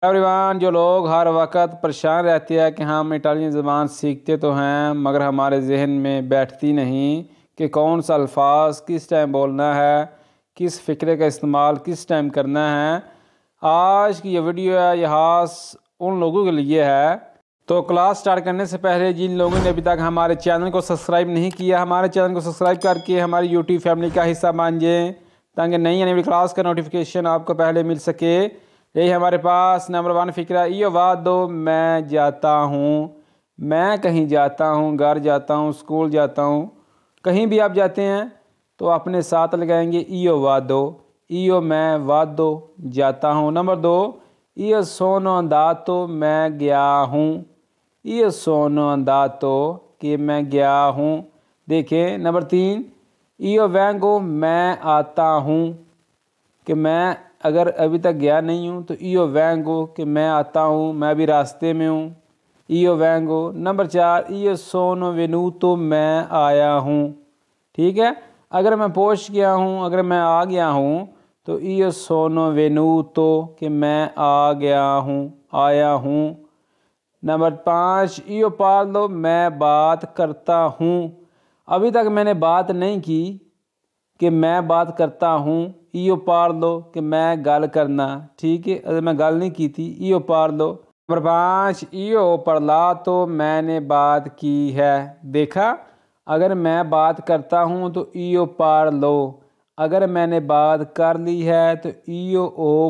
Everyone, जो लोग हर वक्त परेशान रहते हैं कि हम इटालियन ज़बान सीखते तो हैं मगर हमारे जहन में बैठती नहीं कि कौन सा अल्फाज किस टाइम बोलना है, किस फ़िक्रे का इस्तेमाल किस टाइम करना है। आज की ये वीडियो है, यह खास उन लोगों के लिए है। तो क्लास स्टार्ट करने से पहले जिन लोगों ने अभी तक हमारे चैनल को सब्सक्राइब नहीं किया, हमारे चैनल को सब्सक्राइब करके हमारी यूट्यूब फैमिली का हिस्सा बन जाएं ताकि नई आने वाली क्लास का नोटिफिकेशन आपको पहले मिल सके। यही हमारे पास नंबर 1 फ़िक्रा यो वादो, मैं जाता हूँ। मैं कहीं जाता हूँ, घर जाता हूँ, स्कूल जाता हूँ, कहीं भी आप जाते हैं तो अपने साथ लगाएंगे इयो वादो। इयो मैं वादो जाता हूँ। नंबर 2, इयो सोनो अंदातो, मैं गया हूँ। इयो सोनो अंदातो कि मैं गया हूँ। देखें नंबर 3, इयो वेंगो, मैं आता हूँ। कि मैं अगर अभी तक गया नहीं हूँ तो इयो वेंगो कि मैं आता हूँ, मैं अभी रास्ते में हूँ। इयो वेंगो। नंबर 4, इयो सोनो वेनूतो, मैं आया हूँ। ठीक है, अगर मैं पहुँच गया हूँ, अगर मैं आ गया हूँ तो इयो सोनो वेनूतो कि मैं आ गया हूँ, आया हूँ। नंबर 5, इयो पार्लो, मैं बात करता हूँ। अभी तक मैंने बात नहीं की कि मैं बात करता हूँ। इयो पार्लो कि मैं गल करना। ठीक है, अगर मैं गल नहीं की थी, इयो पार्लो। नंबर 5, इयो पढ़ला तो मैंने बात की है। देखा, अगर मैं बात करता हूँ तो इयो पार्लो, अगर मैंने बात कर ली है तो इयो ओ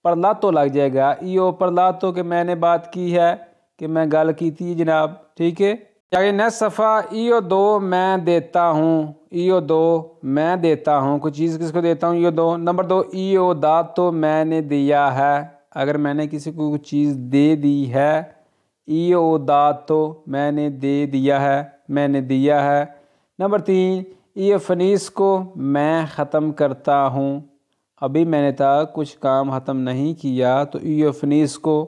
पढ़ला तो लग जाएगा। इयो पढ़ला तो कि मैंने बात की है, कि मैं गल की थी जनाब। ठीक है, आगे नेक्स्ट सफ़ा, इयो दो, मैं देता हूँ। इयो दो, मैं देता हूँ। कुछ चीज़ किसको देता हूँ, इयो दो। नंबर 2, इयो दा तो मैंने दिया है। अगर मैंने किसी को कुछ चीज़ दे दी है, इयो दा तो मैंने दे दिया है, मैंने दिया है। नंबर 3, इयो फनीस को, मैं ख़त्म करता हूँ। अभी मैंने तक कुछ काम ख़त्म नहीं किया तो इयो फनीस को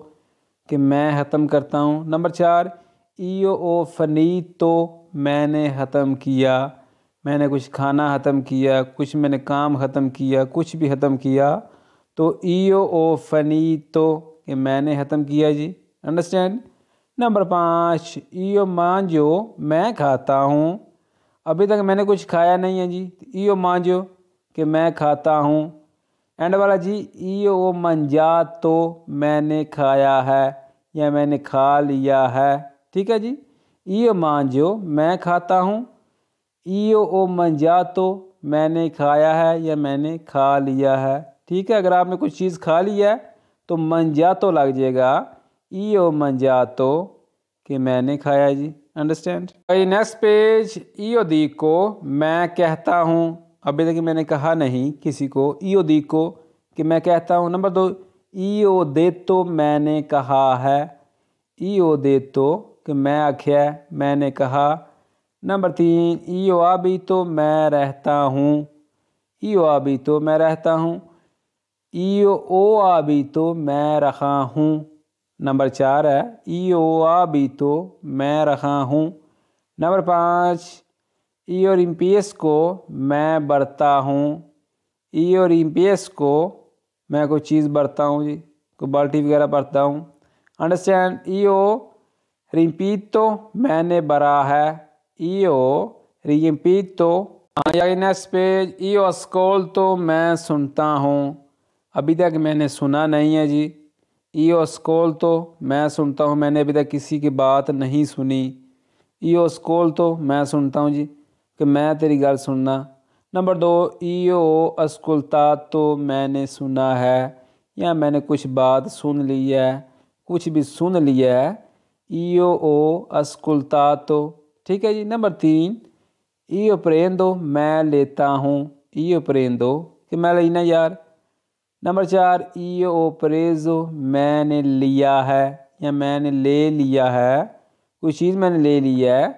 कि मैं ख़त्म करता हूँ। नंबर 4, इयो ओ फनी तो मैंने ख़त्म किया, मैंने कुछ खाना ख़त्म किया, कुछ मैंने काम ख़त्म किया, कुछ भी ख़त्म किया तो इयो ओ फनी तो कि मैंने ख़त्म किया जी। अंडरस्टैंड। नंबर 5, इयो मांजो, मैं खाता हूँ। अभी तक मैंने कुछ खाया नहीं है जी, इयो मांजो कि मैं खाता हूँ। एंड वाला जी, इयो ओ मंजा तो मैंने खाया है या मैंने खा लिया है। ठीक है जी, इयो मांजो, मैं खाता हूँ। इयो ओ मंजा तो मैंने खाया है या मैंने खा लिया है। ठीक है, अगर आपने कुछ चीज़ खा लिया है तो मंजा तो लग जाएगा। इयो मंजा तो कि मैंने खाया जी। अंडरस्टैंड। नेक्स्ट पेज, इयो दी को, मैं कहता हूँ। अभी तक मैंने कहा नहीं किसी को, इयो दी को कि मैं कहता हूँ। नंबर 2, इयो दे तो मैंने कहा है। इयो दे तो कि मैं आख्या, मैंने कहा। नंबर 3, इयो अभी तो मैं रहता हूँ। इयो अभी तो मैं रहता हूँ। इयो ओ अभी तो मैं रहा हूँ। नंबर 4 है, इयो अभी तो मैं रहा हूँ। नंबर 5, इयो रिम्पियस को, मैं बरता हूँ। इयो रिम्पियस को, मैं कोई चीज़ बरता हूँ जी, कोई बाल्टी वगैरह बरता हूँ। अंडरस्टैंड। इयो रिम्पीतो, मैंने बरा है। इयो रिम्पीतो। नेक्स्ट पेज, इयो अस्कोल तो मैं सुनता हूँ। अभी तक मैंने सुना नहीं है जी। इयो स्कोल तो मैं सुनता हूँ, मैंने अभी तक किसी की बात नहीं सुनी। इयो स्कोल तो मैं सुनता हूँ जी, कि मैं तेरी गल सुनना। नंबर 2, इयो अस्कुलता तो मैंने सुना है या मैंने कुछ बात सुन ली है, कुछ भी सुन लिया है। इयो ओ अस्कुलता तो। ठीक है जी। नंबर 3, इयो प्रेंदो, मैं लेता हूँ। इयो प्रेंदो कि मैं लेना यार। नंबर 4, इयो ओ प्रेजो, मैंने लिया है या मैंने ले लिया है, कोई चीज़ मैंने ले लिया है।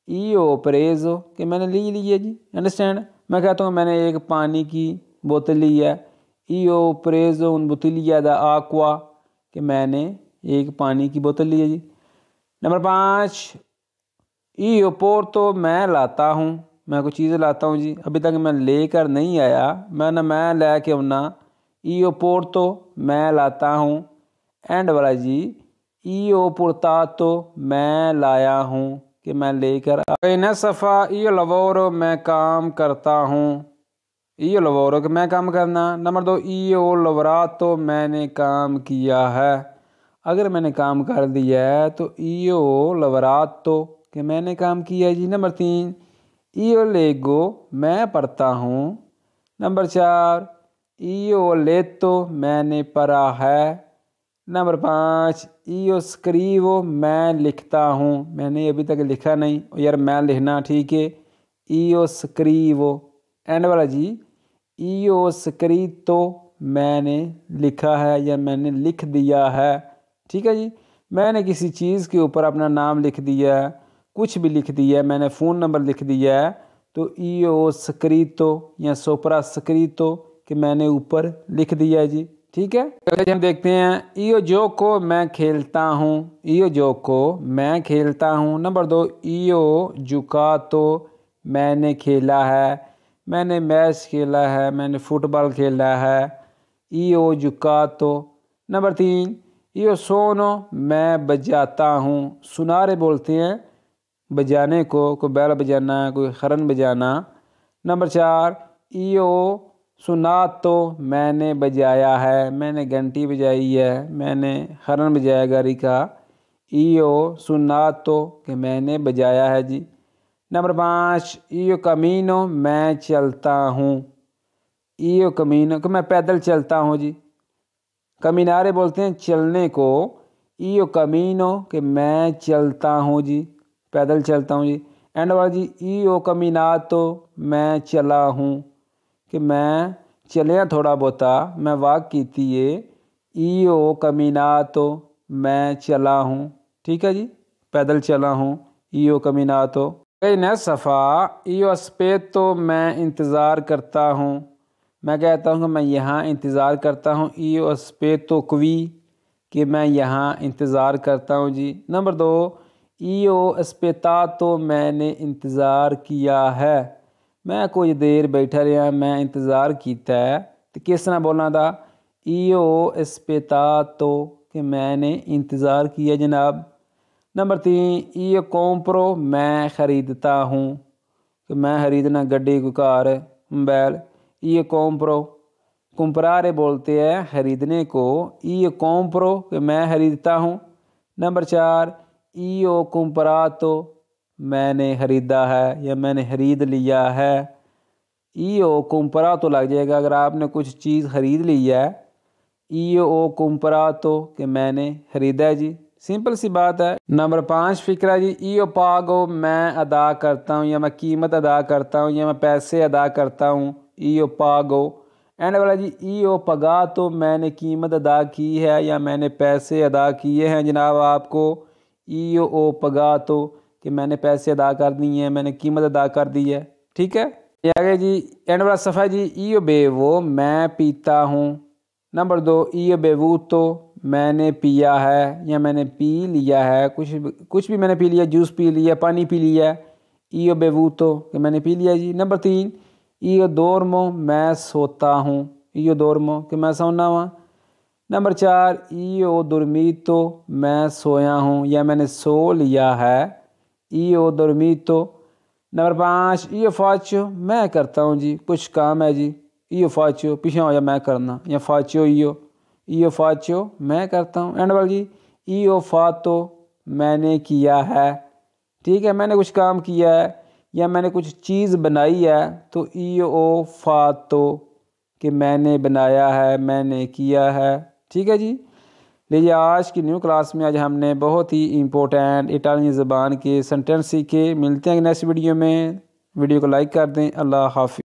इयो प्रेजो कि मैंने ले ली है जी। अंडरस्टैंड। मैं कहता हूँ मैंने एक पानी की बोतल ली है। इयो प्रेजो उन बोतलिया दा आक्वा कि मैंने एक पानी की बोतल ली है जी। नंबर 5, इयो पोर्तो, मैं लाता हूँ। मैं कोई चीज़ लाता हूँ जी, अभी तक मैं लेकर नहीं आया, मैं ले के आना। io porto मैं लाता हूँ। एंड वाला जी io portato मैं लाया हूँ कि मैं लेकर न सफ़ा io lavoro मैं काम करता हूँ। io lavoro कि मैं काम करना। नंबर 2 io lavorato मैंने काम किया है। अगर मैंने काम कर दिया है तो io lavorato कि मैंने काम किया है जी। नंबर 3 io leggo मैं पढ़ता हूँ। नंबर 4 io letto मैंने पढ़ा है। नंबर 5 io scrivo मैं लिखता हूँ। मैंने अभी तक लिखा नहीं यार, मैं लिखना ठीक है। io scrivo। एंड वाला जी io scritto मैंने लिखा है या मैंने लिख दिया है। ठीक है जी। मैंने किसी चीज़ के ऊपर अपना नाम लिख दिया है, कुछ भी लिख दिया है, मैंने फ़ोन नंबर लिख दिया है तो io scritto या sopra scritto कि मैंने ऊपर लिख दिया है जी। ठीक है। अगले हम देखते हैं io gioco मैं खेलता हूँ। io gioco मैं खेलता हूँ। नंबर 2 io giocato मैंने खेला है, मैंने मैच खेला है, मैंने फुटबॉल खेला है। io giocato। Number 3 io sono मैं बजाता हूँ। सुनारे बोलते हैं बजाने को, कोई बैल बजाना, कोई खरन बजाना। नंबर 4 io suonato मैंने बजाया है, मैंने घंटी बजाई है, मैंने खरन बजाया गाड़ी का। io suonato कि मैंने बजाया है जी। नंबर 5 io cammino मैं चलता हूँ। io cammino कि मैं पैदल चलता हूँ जी। कमीनारे बोलते हैं चलने को। io cammino कि मैं चलता हूँ जी, पैदल चलता हूँ जी। एंड वाला जी io camminato मैं चला हूँ कि मैं चलिया थोड़ा बहुता, मैं वॉक की थी ये। io camminato मैं चला हूँ। ठीक है जी, पैदल चला हूँ। io camminato। न सफ़ा io aspetto मैं इंतज़ार करता हूँ। मैं कहता हूँ कि मैं यहाँ इंतज़ार करता हूँ। io aspetto qui कि मैं यहाँ इंतज़ार करता हूँ जी। नंबर 2 io aspettato मैंने इंतज़ार किया है, मैं कुछ देर बैठा रहा, मैं इंतज़ार किया है। तो किस तरह बोलना था? io aspettato कि मैंने इंतज़ार किया जनाब। नंबर 3 io compro मैं ख़रीदता हूँ कि मैं ख़रीदना गड्डी को car mobile. io compro comprare बोलते हैं ख़रीदने को। io compro कि मैं ख़रीदता हूँ। नंबर 4 io comprato मैंने ख़रीदा है या मैंने ख़रीद लिया है। io comprato लग जाएगा अगर आपने कुछ चीज़ ख़रीद ली है। io comprato कि मैंने ख़रीदा है जी। सिंपल सी बात है। नंबर 5 फिक्रा जी io pago मैं अदा करता हूँ या मैं कीमत अदा करता हूँ या मैं पैसे अदा करता हूँ। io pago। एंड वाला जी io pagato मैंने कीमत अदा की है या मैंने पैसे अदा किए हैं जनाब आपको। io pagato कि मैंने पैसे अदा कर दिए हैं, मैंने कीमत अदा कर दी है। ठीक है। ये आगे जी एंड वाला सफ़ा जी io bevo मैं पीता हूँ। नंबर 2 io bevuto मैंने पिया है या मैंने पी लिया है, कुछ भी मैंने पी लिया, जूस पी लिया, पानी पी लिया। io bevuto कि मैंने पी लिया जी। नंबर 3 io dormo मैं सोता हूँ। io dormo कि मैं सोना हुआ। नंबर 4 io dormito मैं सोया हूँ या मैंने सो लिया है। io dormito। Number 5 io faccio मैं करता हूँ जी, कुछ काम है जी। io faccio पीछे हो या मैं करना या faccio io faccio मैं करता हूँ। एंड वाला जी io fatto मैंने किया है। ठीक है, मैंने कुछ काम किया है या मैंने कुछ चीज़ बनाई है तो io fatto कि मैंने बनाया है, मैंने किया है। ठीक है जी। लीजिए आज की न्यू क्लास में आज हमने बहुत ही इम्पोर्टेंट इटालियन ज़बान के सेंटेंस सीखे। मिलते हैं नेक्स्ट वीडियो में। वीडियो को लाइक कर दें। अल्लाह हाफ़िज़।